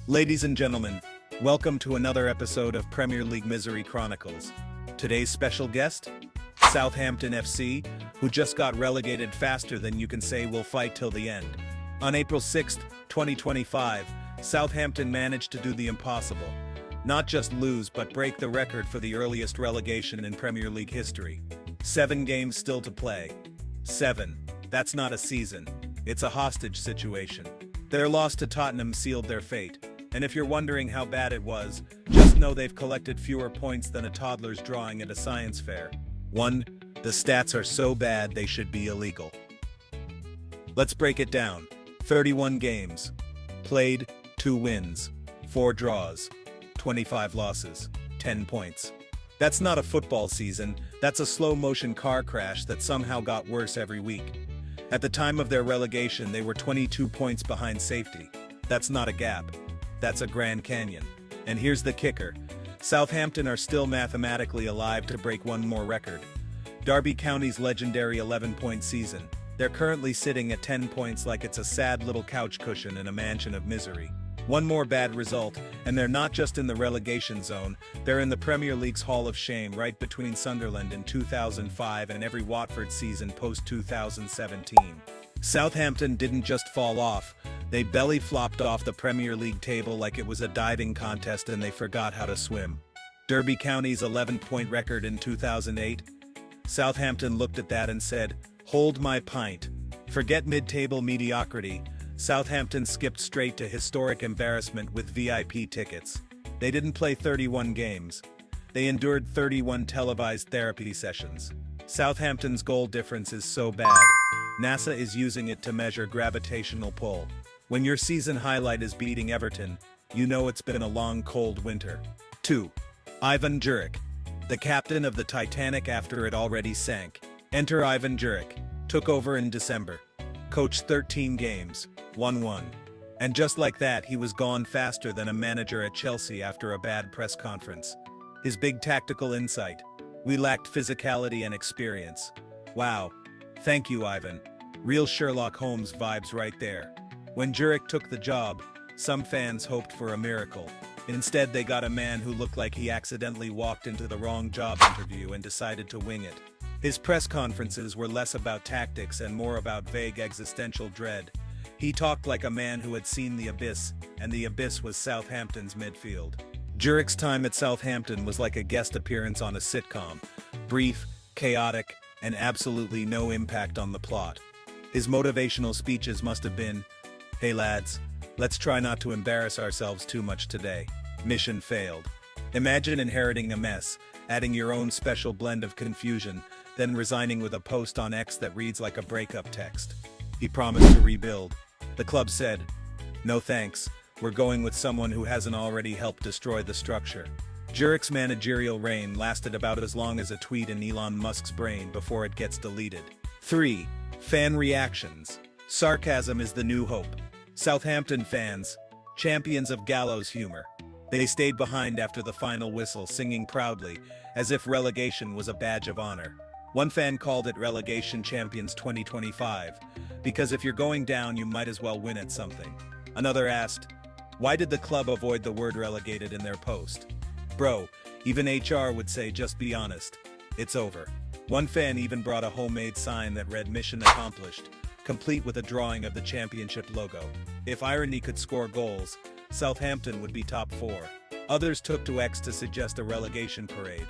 Ladies and gentlemen, welcome to another episode of Premier League Misery Chronicles. Today's special guest? Southampton FC, who just got relegated faster than you can say will fight till the end. On April 6, 2025, Southampton managed to do the impossible. Not just lose but break the record for the earliest relegation in Premier League history. 7 games still to play. 7. That's not a season. It's a hostage situation. Their loss to Tottenham sealed their fate. And if you're wondering how bad it was, just know they've collected fewer points than a toddler's drawing at a science fair. 1. The stats are so bad they should be illegal. Let's break it down. 31 games. Played, 2 wins, 4 draws, 25 losses, 10 points. That's not a football season, that's a slow-motion car crash that somehow got worse every week. At the time of their relegation, they were 22 points behind safety. That's not a gap. That's a Grand Canyon. And here's the kicker. Southampton are still mathematically alive to break one more record. Derby County's legendary 11-point season. They're currently sitting at 10 points like it's a sad little couch cushion in a mansion of misery. One more bad result, and they're not just in the relegation zone, they're in the Premier League's Hall of Shame right between Sunderland in 2005 and every Watford season post-2017. Southampton didn't just fall off, they belly flopped off the Premier League table like it was a diving contest and they forgot how to swim. Derby County's 11-point record in 2008? Southampton looked at that and said, "Hold my pint. Forget mid-table mediocrity." Southampton skipped straight to historic embarrassment with VIP tickets. They didn't play 31 games. They endured 31 televised therapy sessions. Southampton's goal difference is so bad, NASA is using it to measure gravitational pull. When your season highlight is beating Everton, you know it's been a long cold winter. 2. Ivan Juric, the captain of the Titanic after it already sank. Enter Ivan Juric, took over in December. Coached 13 games, won 1. And just like that, he was gone faster than a manager at Chelsea after a bad press conference. His big tactical insight. We lacked physicality and experience. Wow. Thank you, Ivan. Real Sherlock Holmes vibes right there. When Juric took the job, some fans hoped for a miracle. Instead, they got a man who looked like he accidentally walked into the wrong job interview and decided to wing it. His press conferences were less about tactics and more about vague existential dread. He talked like a man who had seen the abyss, and the abyss was Southampton's midfield. Juric's time at Southampton was like a guest appearance on a sitcom. Brief, chaotic, and absolutely no impact on the plot. His motivational speeches must have been, "Hey lads, let's try not to embarrass ourselves too much today. Mission failed." Imagine inheriting a mess, adding your own special blend of confusion, then resigning with a post on X that reads like a breakup text. He promised to rebuild. The club said, "No thanks, we're going with someone who hasn't already helped destroy the structure." Juric's managerial reign lasted about as long as a tweet in Elon Musk's brain before it gets deleted. 3. Fan reactions. Sarcasm is the new hope. Southampton fans, champions of gallows humor. They stayed behind after the final whistle, singing proudly, as if relegation was a badge of honor. One fan called it Relegation Champions 2025, because if you're going down you might as well win at something. Another asked, why did the club avoid the word relegated in their post? Bro, even HR would say just be honest. It's over. One fan even brought a homemade sign that read "Mission Accomplished," complete with a drawing of the championship logo. If irony could score goals, Southampton would be top 4. Others took to X to suggest a relegation parade,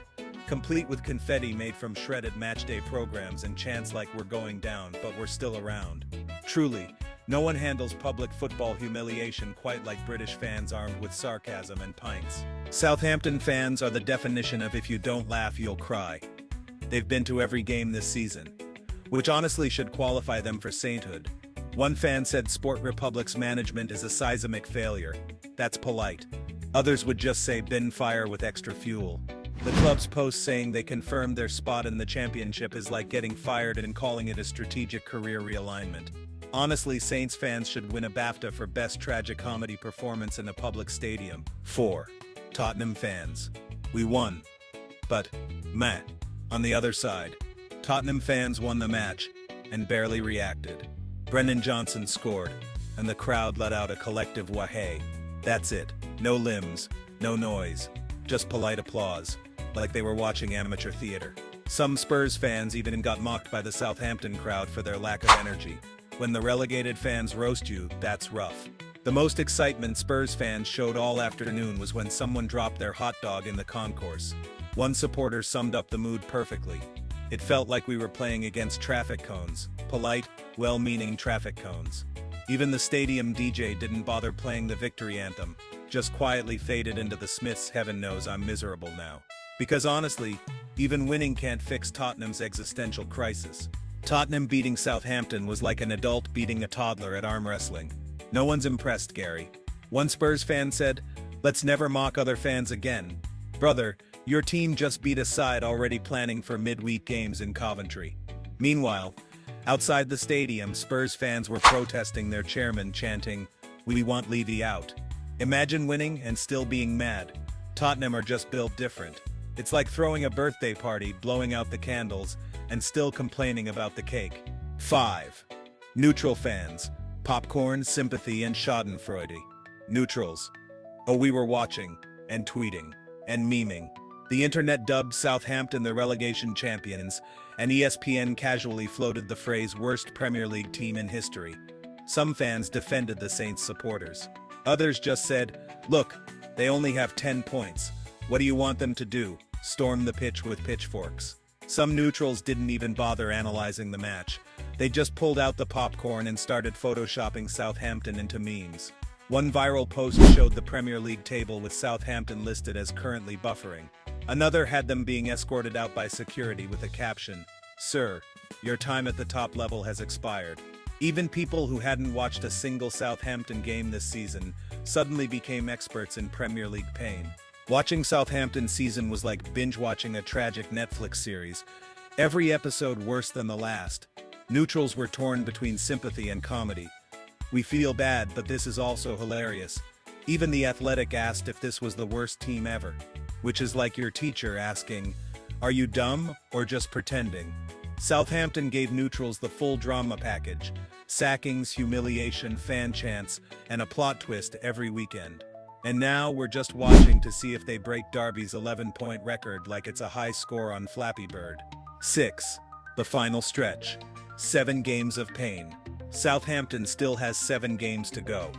complete with confetti made from shredded matchday programs and chants like "We're going down, but we're still around." Truly, no one handles public football humiliation quite like British fans armed with sarcasm and pints. Southampton fans are the definition of if you don't laugh, you'll cry. They've been to every game this season, which honestly should qualify them for sainthood. One fan said Sport Republic's management is a seismic failure. That's polite. Others would just say bin fire with extra fuel. The club's post saying they confirmed their spot in the championship is like getting fired and calling it a strategic career realignment. Honestly, Saints fans should win a BAFTA for Best Tragicomedy Performance in a Public Stadium. 4. Tottenham fans. We won. But, meh. On the other side, Tottenham fans won the match and barely reacted. Brennan Johnson scored, and the crowd let out a collective wahey. That's it. No limbs, no noise, just polite applause, like they were watching amateur theater. Some Spurs fans even got mocked by the Southampton crowd for their lack of energy. When the relegated fans roast you, that's rough. The most excitement Spurs fans showed all afternoon was when someone dropped their hot dog in the concourse. One supporter summed up the mood perfectly. It felt like we were playing against traffic cones. Polite, well-meaning traffic cones. Even the stadium DJ didn't bother playing the victory anthem, just quietly faded into the Smiths' "Heaven Knows I'm Miserable Now." Because honestly, even winning can't fix Tottenham's existential crisis. Tottenham beating Southampton was like an adult beating a toddler at arm wrestling. No one's impressed, Gary. One Spurs fan said, "Let's never mock other fans again." Brother, your team just beat a side already planning for midweek games in Coventry. Meanwhile, outside the stadium, Spurs fans were protesting their chairman, chanting, "We want Levy out." Imagine winning and still being mad. Tottenham are just built different. It's like throwing a birthday party, blowing out the candles, and still complaining about the cake. 5. Neutral fans. Popcorn, sympathy, and schadenfreude. Neutrals. Oh, we were watching, and tweeting, and memeing. The internet dubbed Southampton the relegation champions, and ESPN casually floated the phrase "worst Premier League team in history." Some fans defended the Saints supporters. Others just said, "Look, they only have 10 points. What do you want them to do? Storm the pitch with pitchforks?" Some neutrals didn't even bother analyzing the match. They just pulled out the popcorn and started photoshopping Southampton into memes. One viral post showed the Premier League table with Southampton listed as currently buffering. Another had them being escorted out by security with a caption, "Sir, your time at the top level has expired." Even people who hadn't watched a single Southampton game this season suddenly became experts in Premier League pain. Watching Southampton season was like binge-watching a tragic Netflix series, every episode worse than the last. Neutrals were torn between sympathy and comedy. We feel bad, but this is also hilarious. Even The Athletic asked if this was the worst team ever, which is like your teacher asking, "Are you dumb or just pretending?" Southampton gave neutrals the full drama package: sackings, humiliation, fan chants, and a plot twist every weekend. And now we're just watching to see if they break Derby's 11-point record like it's a high score on Flappy Bird. 6. The final stretch. 7 games of pain. Southampton still has 7 games to go.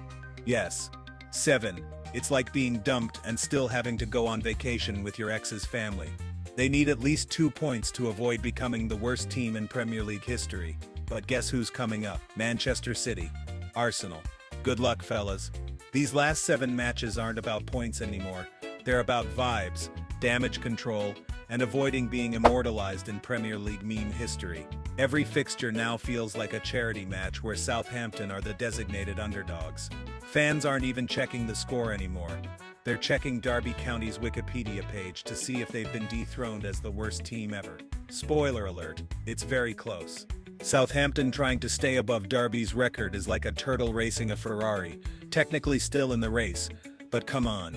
Yes, 7. It's like being dumped and still having to go on vacation with your ex's family. They need at least 2 points to avoid becoming the worst team in Premier League history. But guess who's coming up? Manchester City. Arsenal. Good luck, fellas. These last 7 matches aren't about points anymore. They're about vibes, damage control, and avoiding being immortalized in Premier League meme history. Every fixture now feels like a charity match where Southampton are the designated underdogs. Fans aren't even checking the score anymore. They're checking Derby County's Wikipedia page to see if they've been dethroned as the worst team ever. Spoiler alert, it's very close. Southampton trying to stay above Derby's record is like a turtle racing a Ferrari, technically still in the race, but come on.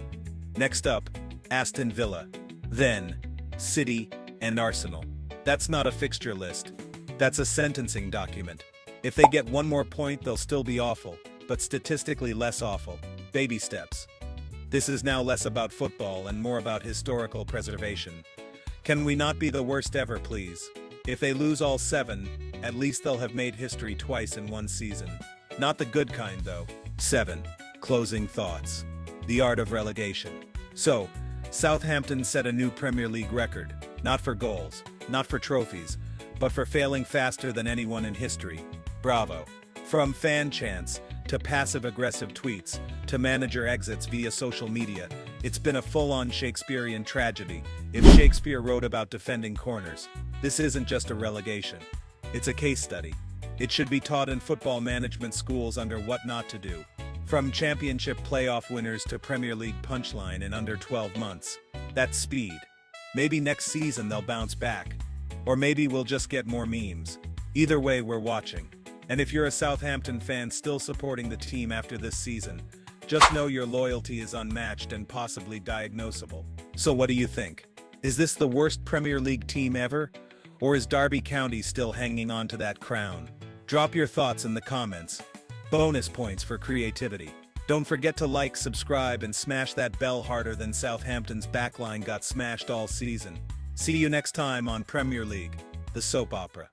Next up, Aston Villa. Then, City and Arsenal. That's not a fixture list. That's a sentencing document. If they get 1 more point, they'll still be awful, but statistically less awful. Baby steps. This is now less about football and more about historical preservation. Can we not be the worst ever, please? If they lose all 7, at least they'll have made history twice in 1 season. Not the good kind, though. 7. Closing thoughts. The art of relegation. So, Southampton set a new Premier League record. Not for goals, not for trophies, but for failing faster than anyone in history. Bravo. From fan chants, to passive-aggressive tweets, to manager exits via social media, it's been a full-on Shakespearean tragedy. If Shakespeare wrote about defending corners, this isn't just a relegation. It's a case study. It should be taught in football management schools under what not to do. From championship playoff winners to Premier League punchline in under 12 months. That's speed. Maybe next season they'll bounce back. Or maybe we'll just get more memes. Either way, we're watching. And if you're a Southampton fan still supporting the team after this season, just know your loyalty is unmatched and possibly diagnosable. So what do you think? Is this the worst Premier League team ever? Or is Derby County still hanging on to that crown? Drop your thoughts in the comments. Bonus points for creativity. Don't forget to like, subscribe, and smash that bell harder than Southampton's backline got smashed all season. See you next time on Premier League, the soap opera.